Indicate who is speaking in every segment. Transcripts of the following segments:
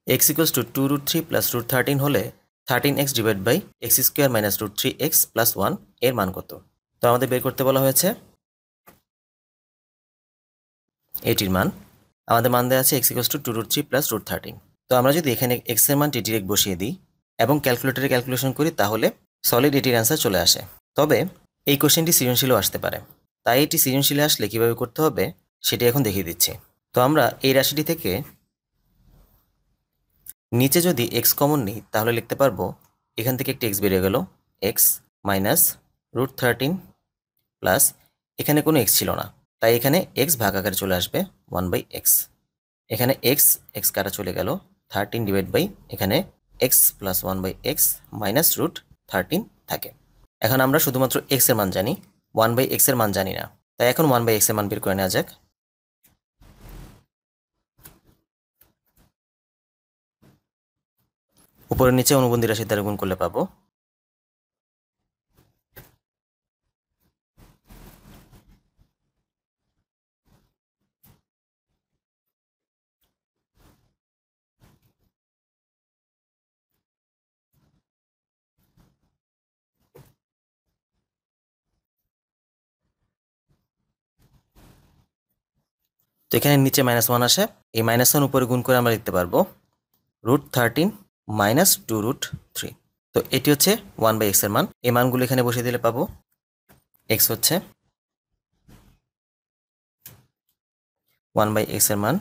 Speaker 1: X equals to 2√3 plus √13 হলে 13x divide by X square minus √3x plus 1 এর মান কত? তো আমাদের বের করতে বলা হয়েছে এটির মান। আমাদের মান দেওয়া আছে এক্স ইকুয়ালস টু 2√3 প্লাস √13। তো আমরা যদি এখানে এক্স এর মানটি ডিরেক্ট বসিয়ে দিই এবং ক্যালকুলেটরে ক্যালকুলেশন করি তাহলে সলিড এটির অ্যান্সার চলে আসে। তবে এই কোশ্চেনটি সৃজনশীলও আসতে পারে, তাই এটি সৃজনশীলে আসলে কীভাবে করতে হবে সেটি এখন দেখিয়ে দিচ্ছি। তো আমরা এই রাশিটি থেকে নিচে যদি এক্স কমন নিই তাহলে লিখতে পারবো এখান থেকে একটি এক্স বেরিয়ে গেল, এক্স মাইনাস √13 প্লাস এখানে কোনো এক্স ছিল না তাই এখানে এক্স ভাগ আকারে চলে আসবে 1/x। এখানে এক্স এক্স কাটা চলে গেল, 13 ডিভাইড বাই এখানে এক্স প্লাস 1/x মাইনাস √13 থাকে। এখন আমরা শুধুমাত্র এক্স এর মান জানি, 1/x এর মান জানি না, তাই এখন 1/x এর মান বের করে নেওয়া যাক। উপরের নিচে অনুবন্ধী রাশি দ্বারা গুণ করলে পাবো তো এখানে নিচে -1 আসে, এই -1 উপরে গুণ করে আমরা লিখতে পারবো √13 মাইনাস 2√3। তো এটি হচ্ছে 1/x এর মান। এই মানগুলো এখানে বসিয়ে দিলে পাবো এক্স হচ্ছে 1/x এর মান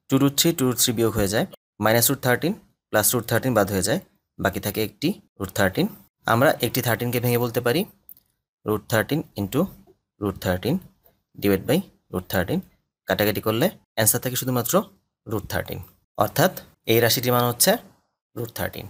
Speaker 1: 2√3 বিয়োগ হয়ে যায়, -√13 প্লাস √13 বাদ হয়ে যায়, বাকি থাকে একটি √13। আমরা একটি 13কে ভেঙে বলতে পারি √13 ইন্টু √13 ডিভাইড বাই √13, কাটাকাটি করলে অ্যান্সার থাকে শুধুমাত্র √13, অর্থাৎ এই রাশিটির মান হচ্ছে √13।